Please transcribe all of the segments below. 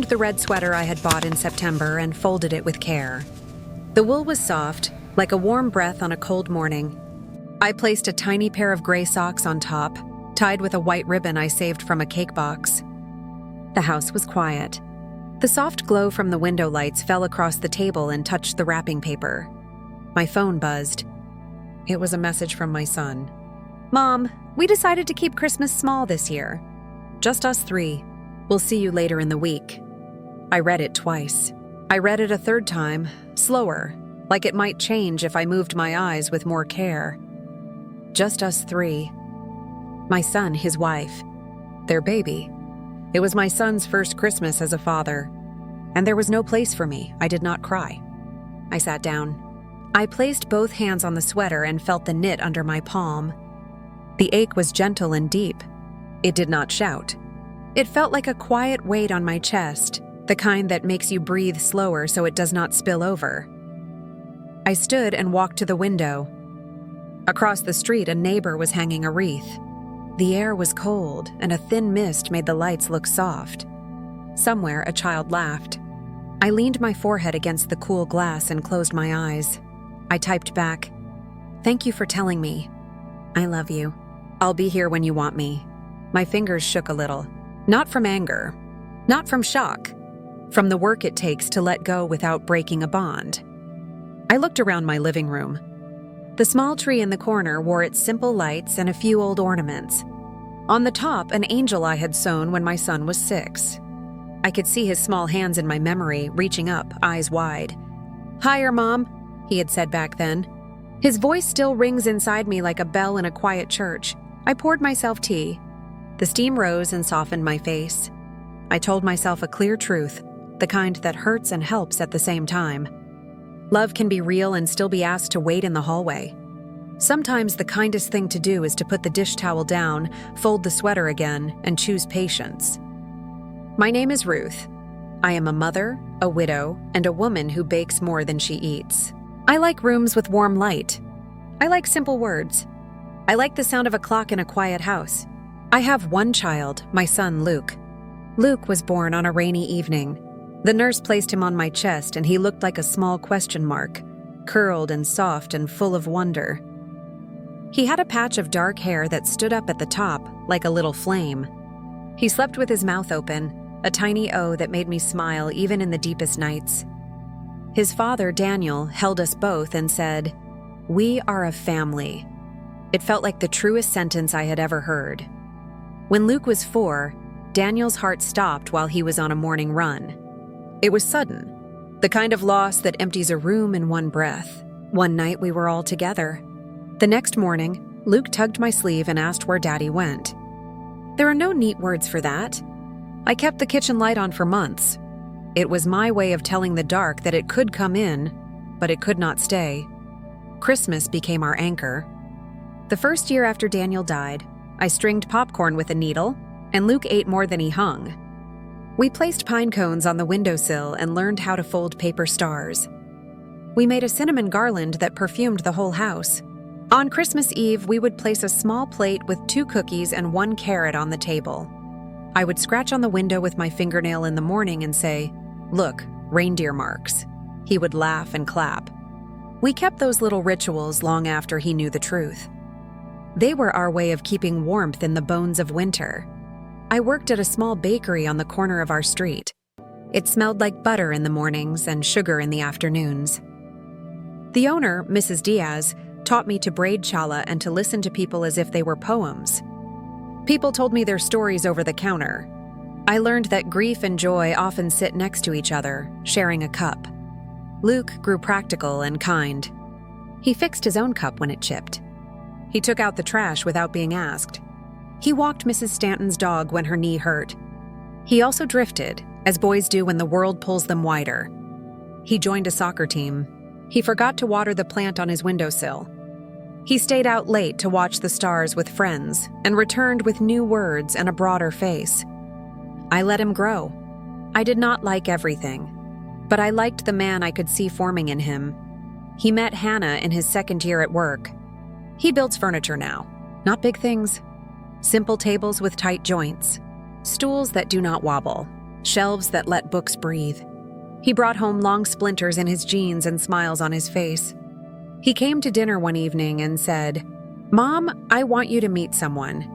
ironed the red sweater I had bought in September and folded it with care. The wool was soft, like a warm breath on a cold morning. I placed a tiny pair of gray socks on top, tied with a white ribbon I saved from a cake box. The house was quiet. The soft glow from the window lights fell across the table and touched the wrapping paper. My phone buzzed. It was a message from my son. "Mom, we decided to keep Christmas small this year. Just us three. We'll see you later in the week." I read it twice. I read it a third time, slower, like it might change if I moved my eyes with more care. Just us three. My son, his wife, their baby. It was my son's first Christmas as a father, and there was no place for me. I did not cry. I sat down. I placed both hands on the sweater and felt the knit under my palm. The ache was gentle and deep. It did not shout. It felt like a quiet weight on my chest, the kind that makes you breathe slower so it does not spill over. I stood and walked to the window. Across the street, a neighbor was hanging a wreath. The air was cold, and a thin mist made the lights look soft. Somewhere, a child laughed. I leaned my forehead against the cool glass and closed my eyes. I typed back, "Thank you for telling me. I love you. I'll be here when you want me." My fingers shook a little. Not from anger. Not from shock. From the work it takes to let go without breaking a bond. I looked around my living room. The small tree in the corner wore its simple lights and a few old ornaments. On the top, an angel I had sewn when my son was 6. I could see his small hands in my memory, reaching up, eyes wide. "Higher, Mom," he had said back then. His voice still rings inside me like a bell in a quiet church. I poured myself tea. The steam rose and softened my face. I told myself a clear truth, the kind that hurts and helps at the same time. Love can be real and still be asked to wait in the hallway. Sometimes the kindest thing to do is to put the dish towel down, fold the sweater again, and choose patience. My name is Ruth. I am a mother, a widow, and a woman who bakes more than she eats. I like rooms with warm light. I like simple words. I like the sound of a clock in a quiet house. I have one child, my son Luke. Luke was born on a rainy evening. The nurse placed him on my chest and he looked like a small question mark, curled and soft and full of wonder. He had a patch of dark hair that stood up at the top like a little flame. He slept with his mouth open, a tiny O that made me smile even in the deepest nights. His father, Daniel, held us both and said, "We are a family." It felt like the truest sentence I had ever heard. When Luke was 4, Daniel's heart stopped while he was on a morning run. It was sudden, the kind of loss that empties a room in one breath. One night we were all together. The next morning, Luke tugged my sleeve and asked where Daddy went. There are no neat words for that. I kept the kitchen light on for months. It was my way of telling the dark that it could come in, but it could not stay. Christmas became our anchor. The first year after Daniel died, I stringed popcorn with a needle, and Luke ate more than he hung. We placed pine cones on the windowsill and learned how to fold paper stars. We made a cinnamon garland that perfumed the whole house. On Christmas Eve, we would place a small plate with 2 cookies and 1 carrot on the table. I would scratch on the window with my fingernail in the morning and say, "Look, reindeer marks." He would laugh and clap. We kept those little rituals long after he knew the truth. They were our way of keeping warmth in the bones of winter. I worked at a small bakery on the corner of our street. It smelled like butter in the mornings and sugar in the afternoons. The owner, Mrs. Diaz, taught me to braid challah and to listen to people as if they were poems. People told me their stories over the counter. I learned that grief and joy often sit next to each other, sharing a cup. Luke grew practical and kind. He fixed his own cup when it chipped. He took out the trash without being asked. He walked Mrs. Stanton's dog when her knee hurt. He also drifted, as boys do when the world pulls them wider. He joined a soccer team. He forgot to water the plant on his windowsill. He stayed out late to watch the stars with friends and returned with new words and a broader face. I let him grow. I did not like everything, but I liked the man I could see forming in him. He met Hannah in his 2nd year at work. He builds furniture now, not big things. Simple tables with tight joints, stools that do not wobble, shelves that let books breathe. He brought home long splinters in his jeans and smiles on his face. He came to dinner one evening and said, "Mom, I want you to meet someone."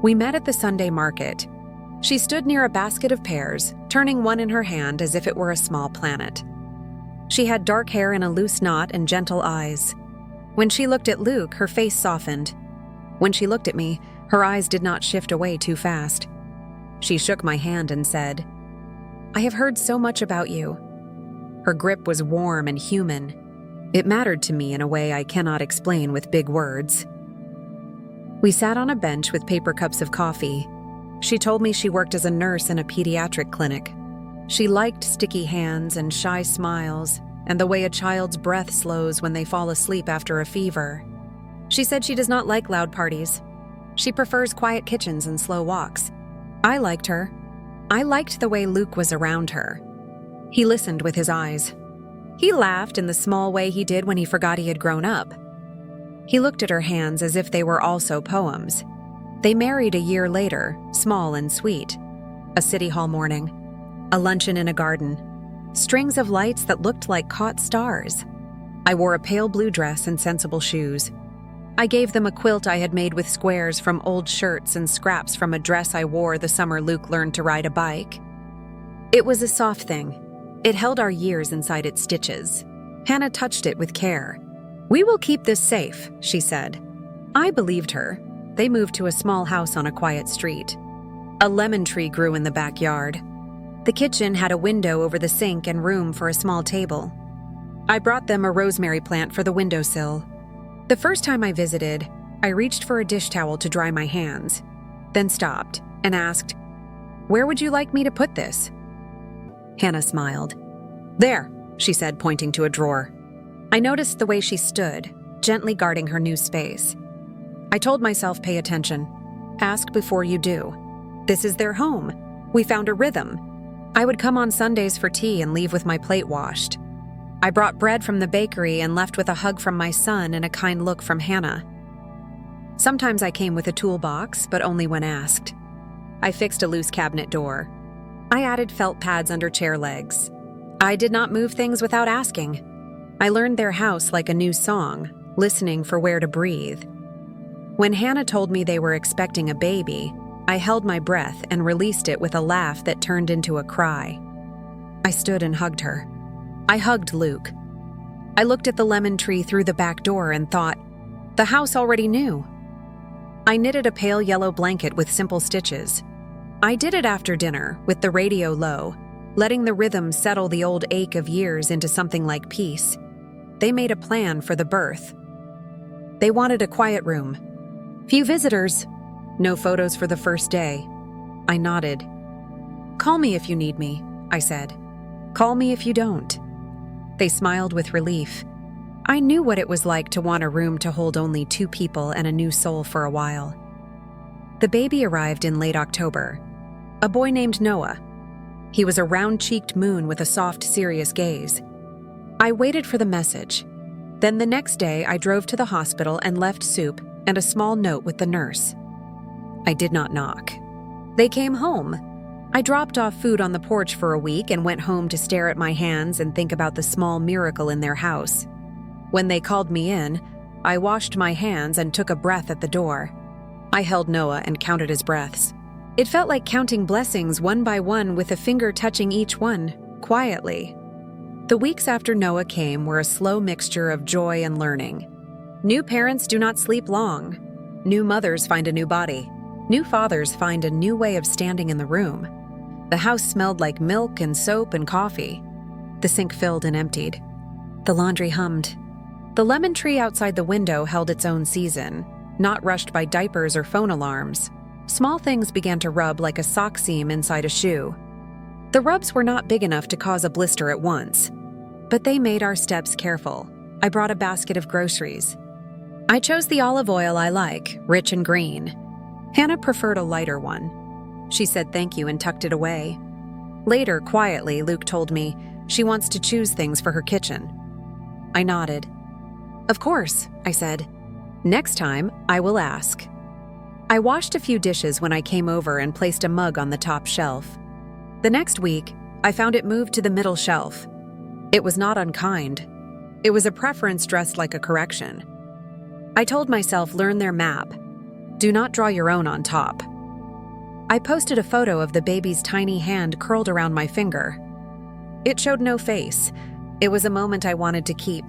We met at the Sunday market. She stood near a basket of pears, turning one in her hand as if it were a small planet. She had dark hair in a loose knot and gentle eyes. When she looked at Luke, her face softened. When she looked at me, her eyes did not shift away too fast. She shook my hand and said, "I have heard so much about you." Her grip was warm and human. It mattered to me in a way I cannot explain with big words. We sat on a bench with paper cups of coffee. She told me she worked as a nurse in a pediatric clinic. She liked sticky hands and shy smiles, and the way a child's breath slows when they fall asleep after a fever. She said she does not like loud parties. She prefers quiet kitchens and slow walks. I liked her. I liked the way Luke was around her. He listened with his eyes. He laughed in the small way he did when he forgot he had grown up. He looked at her hands as if they were also poems. They married a year later, small and sweet. A city hall morning. A luncheon in a garden. Strings of lights that looked like caught stars. I wore a pale blue dress and sensible shoes. I gave them a quilt I had made with squares from old shirts and scraps from a dress I wore the summer Luke learned to ride a bike. It was a soft thing. It held our years inside its stitches. Hannah touched it with care. "We will keep this safe," she said. I believed her. They moved to a small house on a quiet street. A lemon tree grew in the backyard. The kitchen had a window over the sink and room for a small table. I brought them a rosemary plant for the windowsill. The first time I visited, I reached for a dish towel to dry my hands, then stopped and asked, "Where would you like me to put this?" Hannah smiled. "There," she said, pointing to a drawer. I noticed the way she stood, gently guarding her new space. I told myself, pay attention. Ask before you do. This is their home. We found a rhythm. I would come on Sundays for tea and leave with my plate washed. I brought bread from the bakery and left with a hug from my son and a kind look from Hannah. Sometimes I came with a toolbox, but only when asked. I fixed a loose cabinet door. I added felt pads under chair legs. I did not move things without asking. I learned their house like a new song, listening for where to breathe. When Hannah told me they were expecting a baby, I held my breath and released it with a laugh that turned into a cry. I stood and hugged her. I hugged Luke. I looked at the lemon tree through the back door and thought, the house already knew. I knitted a pale yellow blanket with simple stitches. I did it after dinner, with the radio low, letting the rhythm settle the old ache of years into something like peace. They made a plan for the birth. They wanted a quiet room. Few visitors. No photos for the first day. I nodded. "Call me if you need me," I said. "Call me if you don't." They smiled with relief. I knew what it was like to want a room to hold only 2 people and a new soul for a while. The baby arrived in late October. A boy named Noah. He was a round-cheeked moon with a soft, serious gaze. I waited for the message. Then the next day, I drove to the hospital and left soup and a small note with the nurse. I did not knock. They came home. I dropped off food on the porch for a week and went home to stare at my hands and think about the small miracle in their house. When they called me in, I washed my hands and took a breath at the door. I held Noah and counted his breaths. It felt like counting blessings one by one with a finger touching each one, quietly. The weeks after Noah came were a slow mixture of joy and learning. New parents do not sleep long. New mothers find a new body. New fathers find a new way of standing in the room. The house smelled like milk and soap and coffee. The sink filled and emptied. The laundry hummed. The lemon tree outside the window held its own season, not rushed by diapers or phone alarms. Small things began to rub like a sock seam inside a shoe. The rubs were not big enough to cause a blister at once, but they made our steps careful. I brought a basket of groceries. I chose the olive oil I like, rich and green. Hannah preferred a lighter one. She said thank you and tucked it away. Later, quietly, Luke told me she wants to choose things for her kitchen. I nodded. Of course, I said. Next time, I will ask. I washed a few dishes when I came over and placed a mug on the top shelf. The next week, I found it moved to the middle shelf. It was not unkind. It was a preference dressed like a correction. I told myself, learn their map. Do not draw your own on top. I posted a photo of the baby's tiny hand curled around my finger. It showed no face. It was a moment I wanted to keep.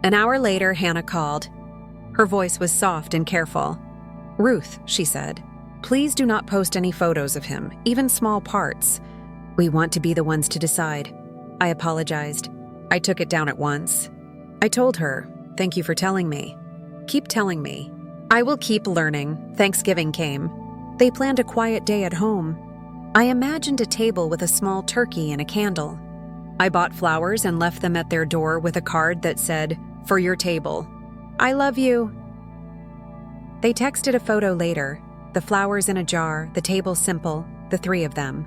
An hour later, Hannah called. Her voice was soft and careful. "Ruth," she said, "please do not post any photos of him, even small parts. We want to be the ones to decide." I apologized. I took it down at once. I told her, "Thank you for telling me. Keep telling me. I will keep learning." Thanksgiving came. They planned a quiet day at home. I imagined a table with a small turkey and a candle. I bought flowers and left them at their door with a card that said, "For your table. I love you." They texted a photo later, the flowers in a jar, the table simple, the three of them.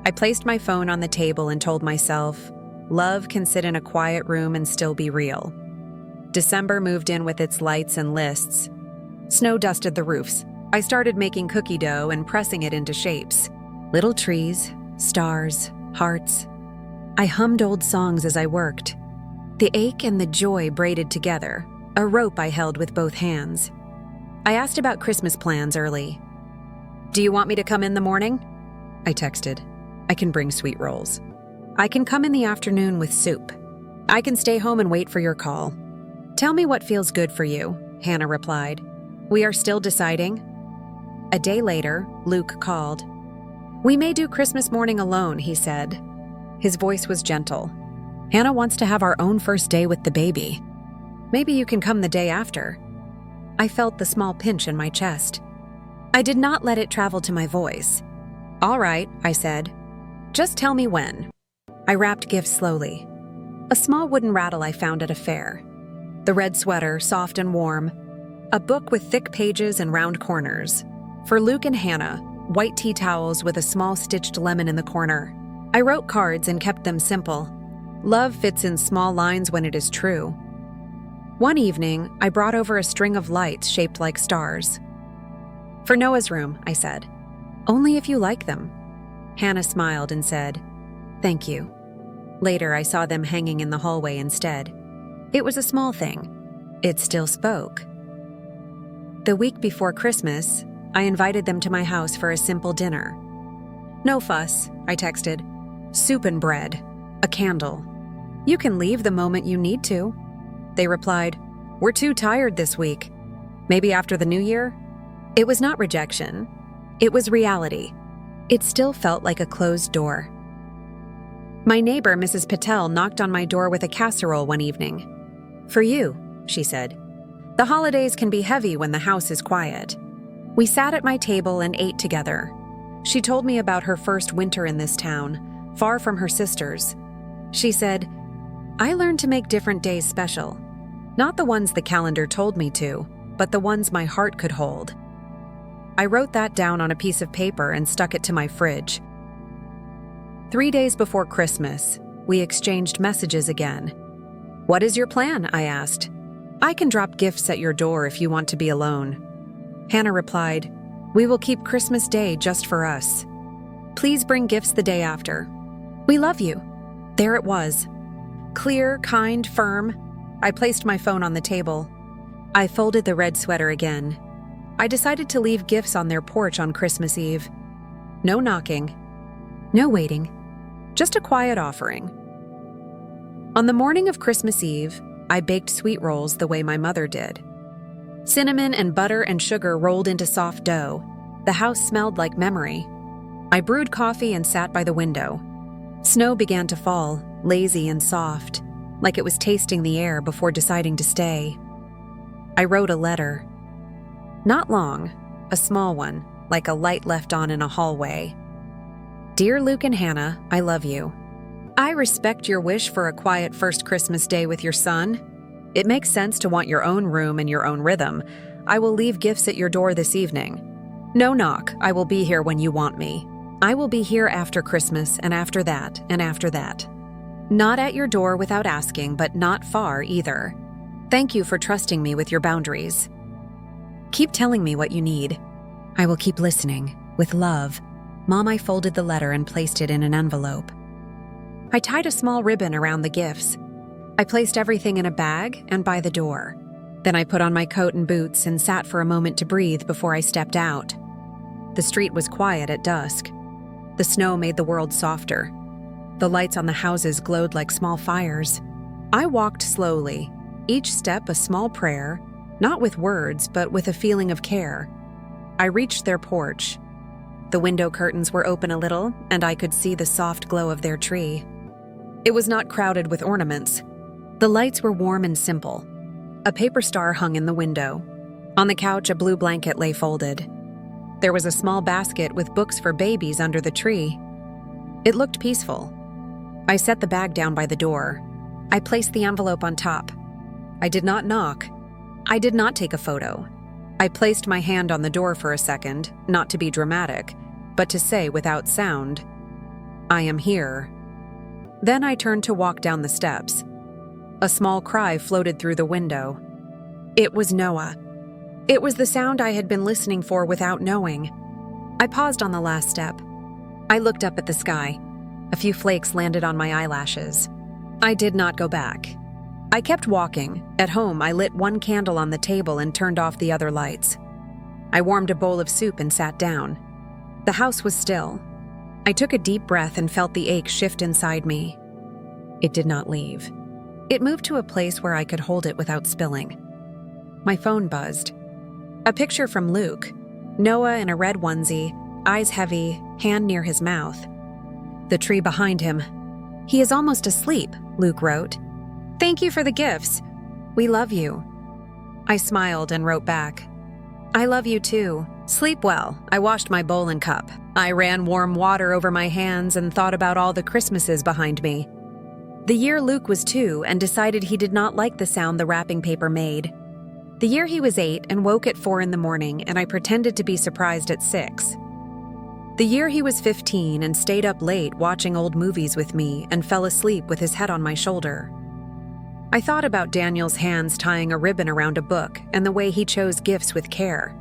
I placed my phone on the table and told myself, love can sit in a quiet room and still be real. December moved in with its lights and lists. Snow dusted the roofs. I started making cookie dough and pressing it into shapes. Little trees, stars, hearts. I hummed old songs as I worked. The ache and the joy braided together, a rope I held with both hands. I asked about Christmas plans early. "Do you want me to come in the morning?" I texted. "I can bring sweet rolls. I can come in the afternoon with soup. I can stay home and wait for your call. Tell me what feels good for you," Hannah replied. "We are still deciding." A day later, Luke called. "We may do Christmas morning alone," he said. His voice was gentle. "Hannah wants to have our own first day with the baby. Maybe you can come the day after." I felt the small pinch in my chest. I did not let it travel to my voice. "All right," I said. "Just tell me when." I wrapped gifts slowly. A small wooden rattle I found at a fair. The red sweater, soft and warm. A book with thick pages and round corners. For Luke and Hannah, white tea towels with a small stitched lemon in the corner. I wrote cards and kept them simple. Love fits in small lines when it is true. One evening, I brought over a string of lights shaped like stars. "For Noah's room," I said. "Only if you like them." Hannah smiled and said, "Thank you." Later, I saw them hanging in the hallway instead. It was a small thing. It still spoke. The week before Christmas, I invited them to my house for a simple dinner. "No fuss," I texted. "Soup and bread. A candle. You can leave the moment you need to." They replied, "We're too tired this week. Maybe after the new year?" It was not rejection. It was reality. It still felt like a closed door. My neighbor, Mrs. Patel, knocked on my door with a casserole one evening. "For you," she said. "The holidays can be heavy when the house is quiet." We sat at my table and ate together. She told me about her first winter in this town, far from her sisters. She said, "I learned to make different days special. Not the ones the calendar told me to, but the ones my heart could hold." I wrote that down on a piece of paper and stuck it to my fridge. 3 days before Christmas, we exchanged messages again. "What is your plan?" I asked. "I can drop gifts at your door if you want to be alone." Hannah replied, "We will keep Christmas Day just for us. Please bring gifts the day after. We love you." There it was. Clear, kind, firm. I placed my phone on the table. I folded the red sweater again. I decided to leave gifts on their porch on Christmas Eve. No knocking. No waiting. Just a quiet offering. On the morning of Christmas Eve, I baked sweet rolls the way my mother did. Cinnamon and butter and sugar rolled into soft dough. The house smelled like memory. I brewed coffee and sat by the window. Snow began to fall, lazy and soft, like it was tasting the air before deciding to stay. I wrote a letter. Not long, a small one, like a light left on in a hallway. "Dear Luke and Hannah, I love you. I respect your wish for a quiet first Christmas day with your son. It makes sense to want your own room and your own rhythm. I will leave gifts at your door this evening. No knock, I will be here when you want me. I will be here after Christmas and after that and after that. Not at your door without asking, but not far either. Thank you for trusting me with your boundaries. Keep telling me what you need. I will keep listening, with love." Mom, I folded the letter and placed it in an envelope. I tied a small ribbon around the gifts. I placed everything in a bag and by the door. Then I put on my coat and boots and sat for a moment to breathe before I stepped out. The street was quiet at dusk. The snow made the world softer. The lights on the houses glowed like small fires. I walked slowly, each step a small prayer, not with words, but with a feeling of care. I reached their porch. The window curtains were open a little, and I could see the soft glow of their tree. It was not crowded with ornaments. The lights were warm and simple. A paper star hung in the window. On the couch, a blue blanket lay folded. There was a small basket with books for babies under the tree. It looked peaceful. I set the bag down by the door. I placed the envelope on top. I did not knock. I did not take a photo. I placed my hand on the door for a second, not to be dramatic, but to say without sound, "I am here." Then I turned to walk down the steps. A small cry floated through the window. It was Noah. It was the sound I had been listening for without knowing. I paused on the last step. I looked up at the sky. A few flakes landed on my eyelashes. I did not go back. I kept walking. At home, I lit one candle on the table and turned off the other lights. I warmed a bowl of soup and sat down. The house was still. I took a deep breath and felt the ache shift inside me. It did not leave. It moved to a place where I could hold it without spilling. My phone buzzed. A picture from Luke. Noah in a red onesie, eyes heavy, hand near his mouth. The tree behind him. "He is almost asleep," Luke wrote. "Thank you for the gifts. We love you." I smiled and wrote back, "I love you too. Sleep well." I washed my bowl and cup. I ran warm water over my hands and thought about all the Christmases behind me. The year Luke was 2 and decided he did not like the sound the wrapping paper made. The year he was 8 and woke at 4 in the morning and I pretended to be surprised at 6. The year he was 15 and stayed up late watching old movies with me and fell asleep with his head on my shoulder. I thought about Daniel's hands tying a ribbon around a book and the way he chose gifts with care.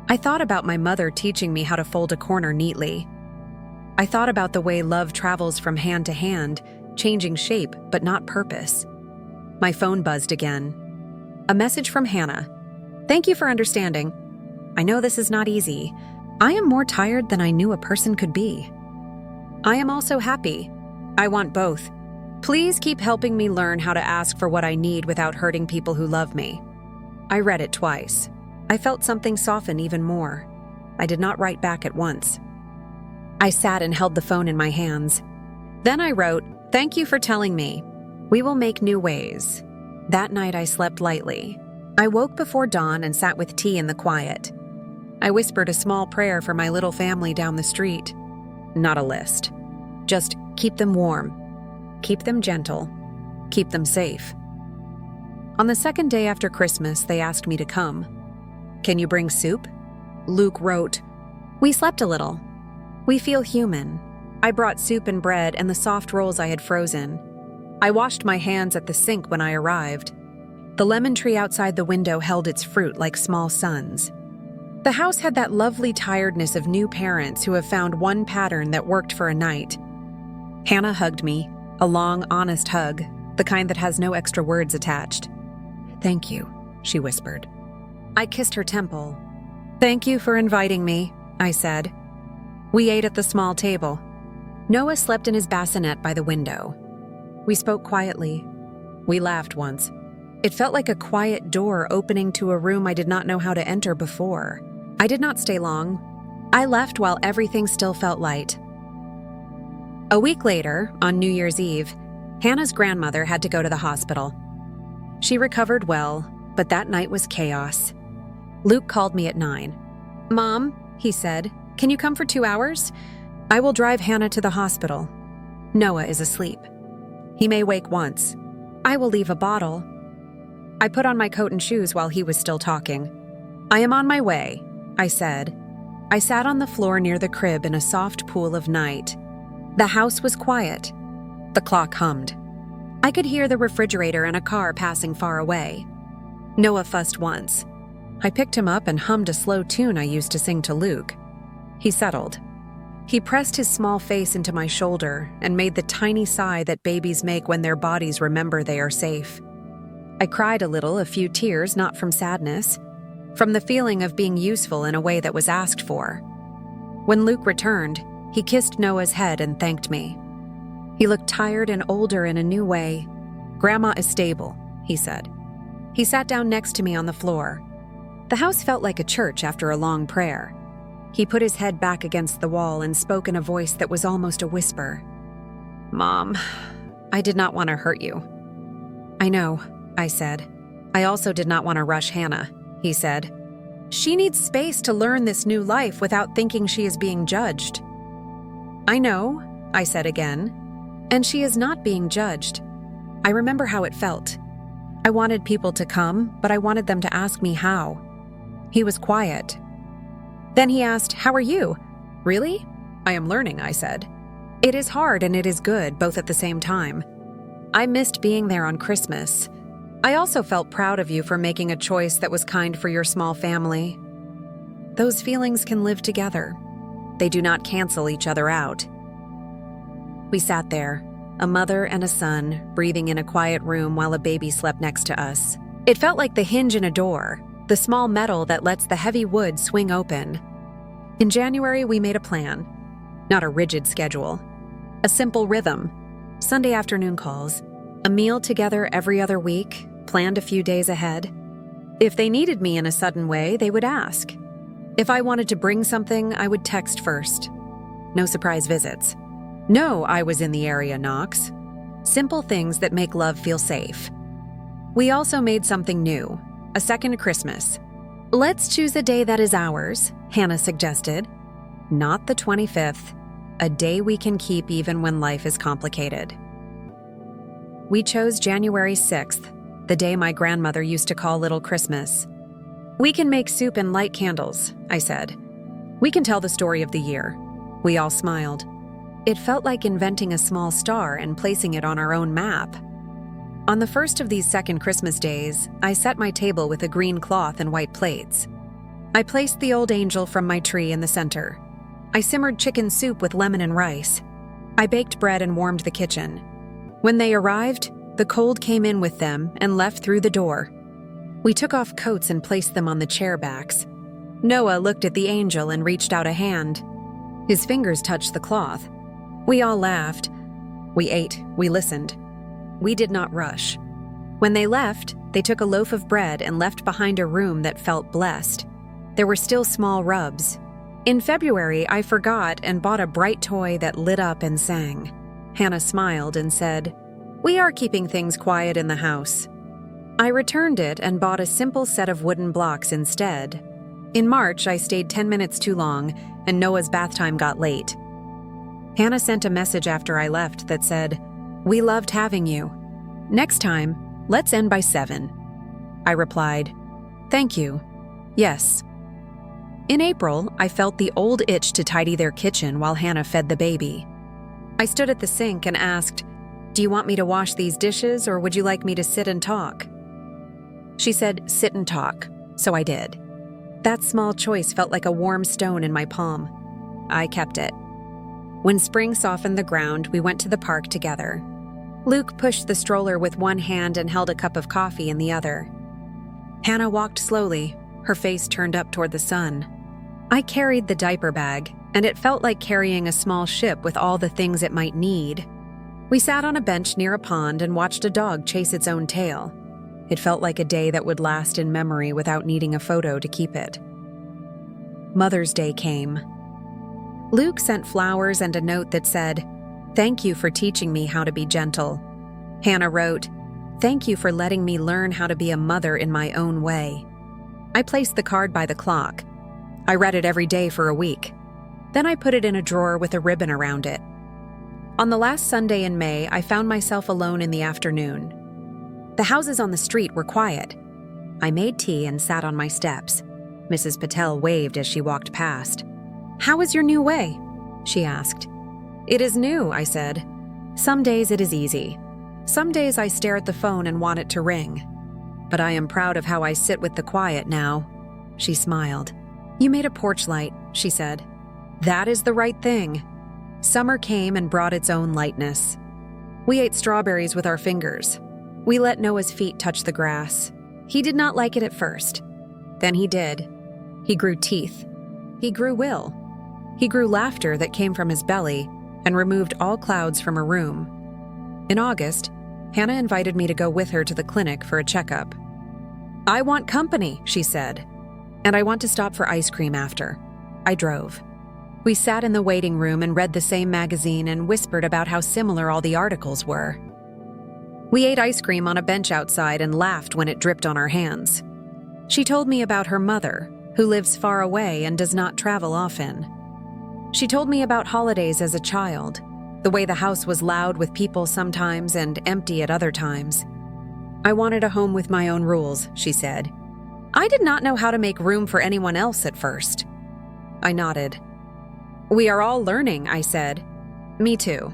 I thought about my mother teaching me how to fold a corner neatly. I thought about the way love travels from hand to hand, changing shape but not purpose. My phone buzzed again. A message from Hannah. "Thank you for understanding. I know this is not easy. I am more tired than I knew a person could be. I am also happy. I want both. Please keep helping me learn how to ask for what I need without hurting people who love me." I read it twice. I felt something soften even more. I did not write back at once. I sat and held the phone in my hands. Then I wrote, "Thank you for telling me. We will make new ways." That night I slept lightly. I woke before dawn and sat with tea in the quiet. I whispered a small prayer for my little family down the street. Not a list. Just keep them warm. Keep them gentle. Keep them safe. On the second day after Christmas, they asked me to come. "Can you bring soup?" Luke wrote, "We slept a little. We feel human." I brought soup and bread and the soft rolls I had frozen. I washed my hands at the sink when I arrived. The lemon tree outside the window held its fruit like small suns. The house had that lovely tiredness of new parents who have found one pattern that worked for a night. Hannah hugged me, a long, honest hug, the kind that has no extra words attached. "Thank you," she whispered. I kissed her temple. "Thank you for inviting me," I said. We ate at the small table. Noah slept in his bassinet by the window. We spoke quietly. We laughed once. It felt like a quiet door opening to a room I did not know how to enter before. I did not stay long. I left while everything still felt light. A week later, on New Year's Eve, Hannah's grandmother had to go to the hospital. She recovered well, but that night was chaos. Luke called me at 9. "Mom," he said, "can you come for 2 hours? I will drive Hannah to the hospital. Noah is asleep. He may wake once. I will leave a bottle." I put on my coat and shoes while he was still talking. "I am on my way," I said. I sat on the floor near the crib in a soft pool of night. The house was quiet. The clock hummed. I could hear the refrigerator and a car passing far away. Noah fussed once. I picked him up and hummed a slow tune I used to sing to Luke. He settled. He pressed his small face into my shoulder and made the tiny sigh that babies make when their bodies remember they are safe. I cried a little, a few tears, not from sadness, from the feeling of being useful in a way that was asked for. When Luke returned, he kissed Noah's head and thanked me. He looked tired and older in a new way. "Grandma is stable," he said. He sat down next to me on the floor. The house felt like a church after a long prayer. He put his head back against the wall and spoke in a voice that was almost a whisper. "Mom, I did not want to hurt you." "I know," I said. "I also did not want to rush Hannah," he said. "She needs space to learn this new life without thinking she is being judged." "I know," I said again. "And she is not being judged." I remember how it felt. I wanted people to come, but I wanted them to ask me how. He was quiet. Then he asked, "How are you?" "Really?" "I am learning," I said. "It is hard and it is good, both at the same time." I missed being there on Christmas. I also felt proud of you for making a choice that was kind for your small family. Those feelings can live together. They do not cancel each other out. We sat there, a mother and a son, breathing in a quiet room while a baby slept next to us. It felt like the hinge in a door, the small metal that lets the heavy wood swing open. In January, we made a plan. Not a rigid schedule. A simple rhythm. Sunday afternoon calls. A meal together every other week, planned a few days ahead. If they needed me in a sudden way, they would ask. If I wanted to bring something, I would text first. No surprise visits. No, I was in the area knocks. Simple things that make love feel safe. We also made something new, a second Christmas. "Let's choose a day that is ours," Hannah suggested. "Not the 25th, a day we can keep even when life is complicated." We chose January 6th, the day my grandmother used to call Little Christmas. "We can make soup and light candles," I said. "We can tell the story of the year." We all smiled. It felt like inventing a small star and placing it on our own map. On the first of these second Christmas days, I set my table with a green cloth and white plates. I placed the old angel from my tree in the center. I simmered chicken soup with lemon and rice. I baked bread and warmed the kitchen. When they arrived, the cold came in with them and left through the door. We took off coats and placed them on the chair backs. Noah looked at the angel and reached out a hand. His fingers touched the cloth. We all laughed. We ate. We listened. We did not rush. When they left, they took a loaf of bread and left behind a room that felt blessed. There were still small rubs. In February, I forgot and bought a bright toy that lit up and sang. Hannah smiled and said, "We are keeping things quiet in the house." I returned it and bought a simple set of wooden blocks instead. In March, I stayed 10 minutes too long, and Noah's bath time got late. Hannah sent a message after I left that said, "We loved having you. Next time, let's end by 7. I replied, "Thank you. Yes." In April, I felt the old itch to tidy their kitchen while Hannah fed the baby. I stood at the sink and asked, "Do you want me to wash these dishes or would you like me to sit and talk?" She said, "Sit and talk," so I did. That small choice felt like a warm stone in my palm. I kept it. When spring softened the ground, we went to the park together. Luke pushed the stroller with one hand and held a cup of coffee in the other. Hannah walked slowly, her face turned up toward the sun. I carried the diaper bag, and it felt like carrying a small ship with all the things it might need. We sat on a bench near a pond and watched a dog chase its own tail. It felt like a day that would last in memory without needing a photo to keep it. Mother's Day came. Luke sent flowers and a note that said, "Thank you for teaching me how to be gentle." Hannah wrote, "Thank you for letting me learn how to be a mother in my own way." I placed the card by the clock. I read it every day for a week. Then I put it in a drawer with a ribbon around it. On the last Sunday in May, I found myself alone in the afternoon. The houses on the street were quiet. I made tea and sat on my steps. Mrs. Patel waved as she walked past. "How is your new way?" she asked. "It is new," I said. "Some days it is easy. Some days I stare at the phone and want it to ring. But I am proud of how I sit with the quiet now." She smiled. "You made a porch light," she said. That is the right thing. Summer came and brought its own lightness. We ate strawberries with our fingers. We let Noah's feet touch the grass. He did not like it at first. Then he did. He grew teeth. He grew will. He grew laughter that came from his belly and removed all clouds from a room. In August, Hannah invited me to go with her to the clinic for a checkup. "I want company," she said, "and I want to stop for ice cream after." I drove. We sat in the waiting room and read the same magazine and whispered about how similar all the articles were. We ate ice cream on a bench outside and laughed when it dripped on our hands. She told me about her mother, who lives far away and does not travel often. She told me about holidays as a child, the way the house was loud with people sometimes and empty at other times. "I wanted a home with my own rules," she said. "I did not know how to make room for anyone else at first." I nodded. "We are all learning," I said. "Me too."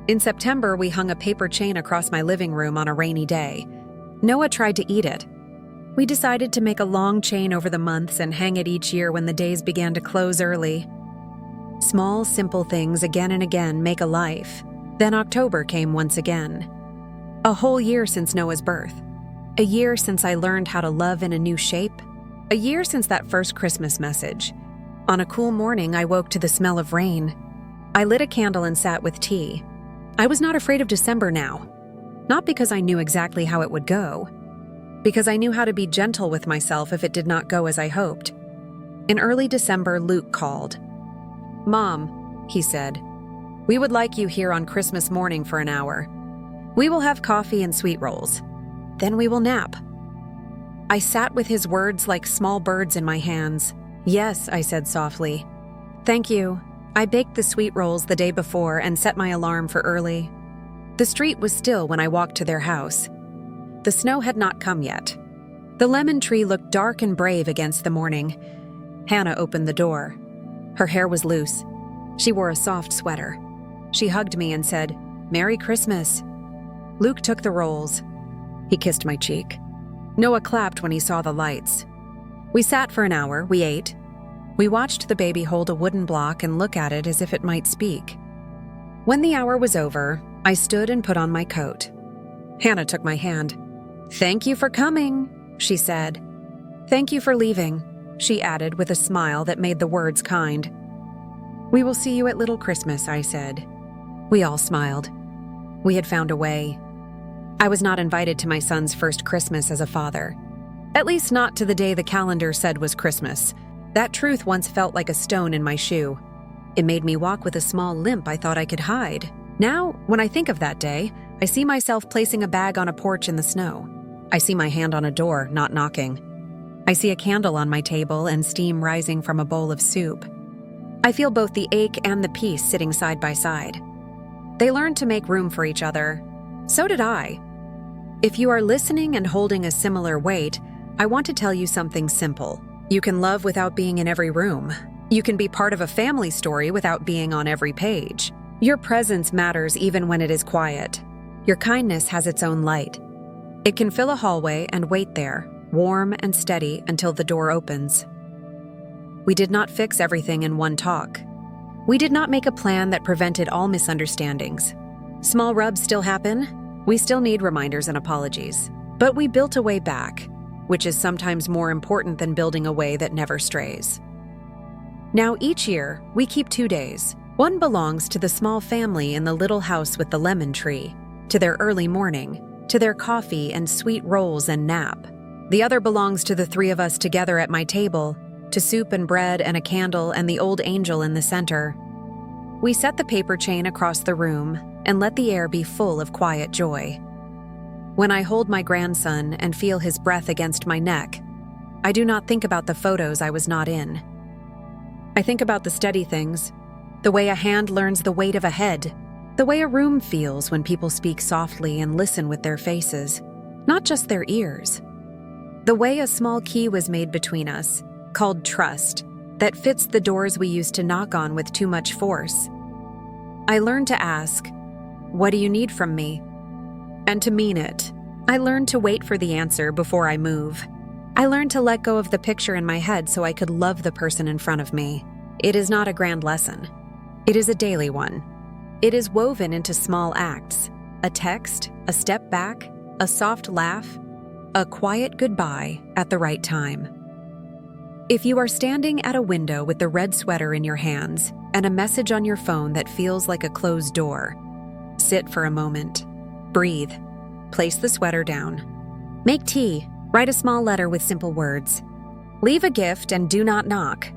In September, we hung a paper chain across my living room on a rainy day. Noah tried to eat it. We decided to make a long chain over the months and hang it each year when the days began to close early. Small, simple things again and again make a life. Then October came once again. A whole year since Noah's birth. A year since I learned how to love in a new shape. A year since that first Christmas message. On a cool morning, I woke to the smell of rain. I lit a candle and sat with tea. I was not afraid of December now. Not because I knew exactly how it would go. Because I knew how to be gentle with myself if it did not go as I hoped. In early December, Luke called. "Mom," he said, "we would like you here on Christmas morning for an hour. We will have coffee and sweet rolls. Then we will nap." I sat with his words like small birds in my hands. "Yes," I said softly. "Thank you." I baked the sweet rolls the day before and set my alarm for early. The street was still when I walked to their house. The snow had not come yet. The lemon tree looked dark and brave against the morning. Hannah opened the door. Her hair was loose. She wore a soft sweater. She hugged me and said, "Merry Christmas." Luke took the rolls. He kissed my cheek. Noah clapped when he saw the lights. We sat for an hour, we ate. We watched the baby hold a wooden block and look at it as if it might speak. When the hour was over, I stood and put on my coat. Hannah took my hand. "Thank you for coming," she said. "Thank you for leaving," she added with a smile that made the words kind. "We will see you at Little Christmas," I said. We all smiled. We had found a way. I was not invited to my son's first Christmas as a father. At least not to the day the calendar said was Christmas. That truth once felt like a stone in my shoe. It made me walk with a small limp I thought I could hide. Now, when I think of that day, I see myself placing a bag on a porch in the snow. I see my hand on a door, not knocking. I see a candle on my table and steam rising from a bowl of soup. I feel both the ache and the peace sitting side by side. They learned to make room for each other. So did I. If you are listening and holding a similar weight, I want to tell you something simple. You can love without being in every room. You can be part of a family story without being on every page. Your presence matters even when it is quiet. Your kindness has its own light. It can fill a hallway and wait there, warm and steady until the door opens. We did not fix everything in one talk. We did not make a plan that prevented all misunderstandings. Small rubs still happen. We still need reminders and apologies. But we built a way back, which is sometimes more important than building a way that never strays. Now each year, we keep 2 days. One belongs to the small family in the little house with the lemon tree, to their early morning, to their coffee and sweet rolls and nap. The other belongs to the 3 of us together at my table, to soup and bread and a candle and the old angel in the center. We set the paper chain across the room and let the air be full of quiet joy. When I hold my grandson and feel his breath against my neck, I do not think about the photos I was not in. I think about the steady things, the way a hand learns the weight of a head, the way a room feels when people speak softly and listen with their faces, not just their ears. The way a small key was made between us, called trust, that fits the doors we used to knock on with too much force. I learned to ask, "What do you need from me?" And to mean it. I learned to wait for the answer before I move. I learned to let go of the picture in my head so I could love the person in front of me. It is not a grand lesson. It is a daily one. It is woven into small acts: a text, a step back, a soft laugh, a quiet goodbye at the right time. If you are standing at a window with the red sweater in your hands and a message on your phone that feels like a closed door, sit for a moment. Breathe. Place the sweater down. Make tea. Write a small letter with simple words. Leave a gift and do not knock.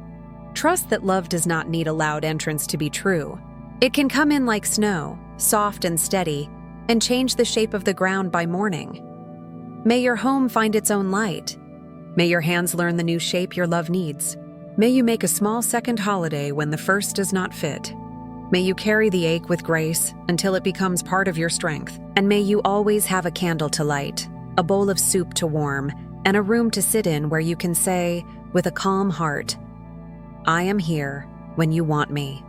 Trust that love does not need a loud entrance to be true. It can come in like snow, soft and steady, and change the shape of the ground by morning. May your home find its own light. May your hands learn the new shape your love needs. May you make a small second holiday when the first does not fit. May you carry the ache with grace until it becomes part of your strength. And may you always have a candle to light, a bowl of soup to warm, and a room to sit in where you can say, with a calm heart, "I am here when you want me."